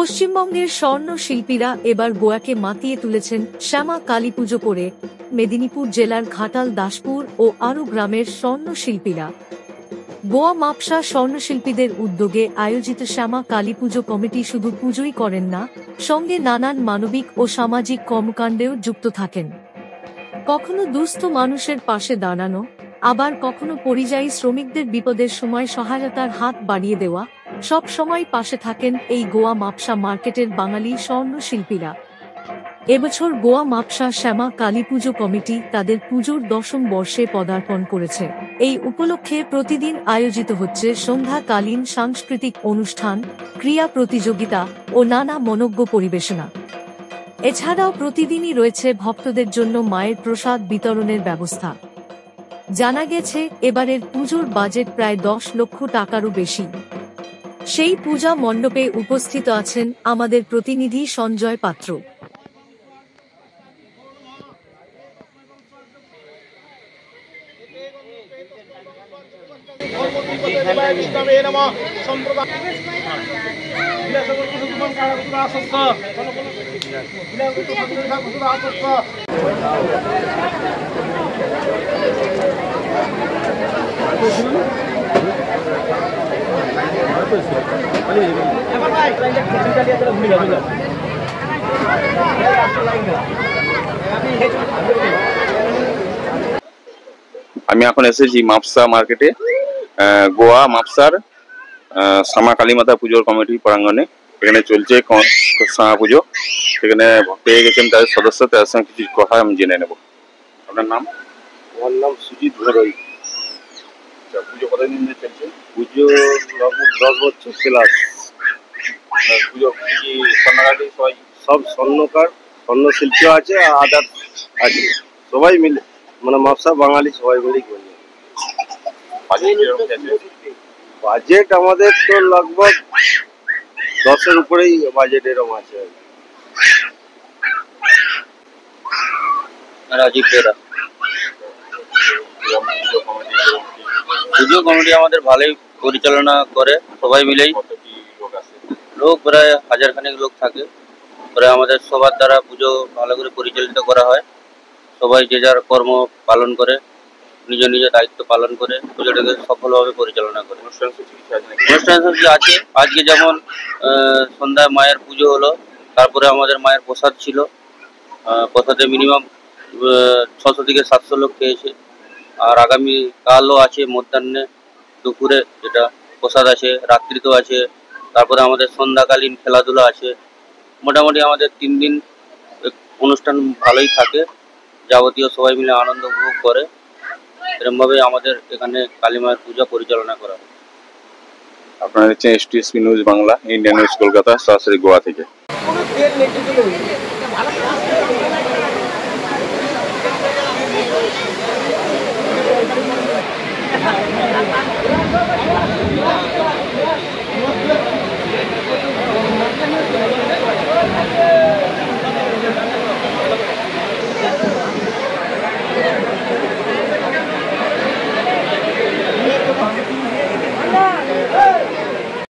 পশ্চিমবঙ্গের স্বর্ণ শিল্পীরা এবার গোয়াকে মাতিয়ে তুলেছেন শ্যামা কালী পুজো করে। মেদিনীপুর জেলার ঘাটাল, দাসপুর ও আরও গ্রামের স্বর্ণ শিল্পীরা গোয়া মাপসা স্বর্ণশিল্পীদের উদ্যোগে আয়োজিত শ্যামা কালী পুজো কমিটি শুধু পুজোই করেন না, সঙ্গে নানান মানবিক ও সামাজিক কর্মকাণ্ডেও যুক্ত থাকেন। কখনো দুস্থ মানুষের পাশে দাঁড়ানো, আবার কখনো পরিযায়ী শ্রমিকদের বিপদের সময় সহায়তার হাত বাড়িয়ে দেওয়া, সব সময় পাশে থাকেন এই গোয়া মাপসা মার্কেটের বাঙালি স্বর্ণ শিল্পীরা। এবছর গোয়া মাপসা শ্যামা কালী পুজো কমিটি তাদের পুজোর 10ম বর্ষে পদার্পণ করেছে। এই উপলক্ষে প্রতিদিন আয়োজিত হচ্ছে সন্ধ্যাকালীন সাংস্কৃতিক অনুষ্ঠান, ক্রীড়া প্রতিযোগিতা ও নানা মনোজ্ঞ পরিবেশনা। এছাড়াও প্রতিদিনই রয়েছে ভক্তদের জন্য মায়ের প্রসাদ বিতরণের ব্যবস্থা। জানা গেছে এবারের পুজোর বাজেট প্রায় 10 লক্ষ টাকারও বেশি। সেই পূজা মণ্ডপে উপস্থিত আছেন আমাদের প্রতিনিধি সঞ্জয় পাত্র। আমি এখন এসেছি মাপসা মার্কেটে, গোয়া মাপসার শ্যামা কালী মাতা পুজোর কমিটি প্রাঙ্গণে। এখানে চলছে শ্যামা পুজো। সেখানে পেয়ে গেছেন তাদের সদস্য, তাদের সঙ্গে কিছু কথা আমি জেনে নেব। আপনার নাম? আমার নাম সুজিত ঘরোই। পুজো কতদিন ধরে চলছে? পুজো 10 বছর প্লাস। পুজো কি স্বর্ণকারী সবাই? সব স্বর্ণকার, স্বর্ণ শিল্প আছে, আদার আছে, সবাই মিলে, মানে মাপসা বাঙালি সবাই মিলেই করি। বাজেট আমাদের তো লগভগ 10-এর উপরেই বাজেট এরকম আছে। রাজীব বেরা। পুজো কমিটি আমাদের ভালোই পরিচালনা করে, সবাই মিলেই। লোক প্রায় 1000 খানেক লোক থাকে। প্রায় আমাদের সবার দ্বারা পুজো ভালো করে পরিচালিত করা হয়। সবাই যে যার কর্ম পালন করে, নিজ নিজ দায়িত্ব পালন করে পুজোটাকে সফলভাবে পরিচালনা করে। অনুষ্ঠান সূচি আছে। আজকে যেমন সন্ধ্যায় মায়ের পুজো হলো, তারপরে আমাদের মায়ের প্রসাদ ছিল। প্রসাদে মিনিমাম 600 থেকে 700 লোক খেয়েছে। আর আগামী কালও আছে, মধ্যাহ্নে দুপুরে যেটা প্রসাদ আছে, রাত্রিতেও আছে। তারপরে আমাদের সন্ধ্যাকালীন খেলাধুলা আছে। মোটামুটি আমাদের 3 দিন অনুষ্ঠান ভালোই থাকে। যাবতীয় সবাই মিলে আনন্দ উপভোগ করে। এরকমভাবে আমাদের এখানে কালী মায়ের পূজা পরিচালনা করা হয়। আপনারা হচ্ছে STSP news Bangla, Indian news Kolkata, সরাসরি গোয়া থেকে।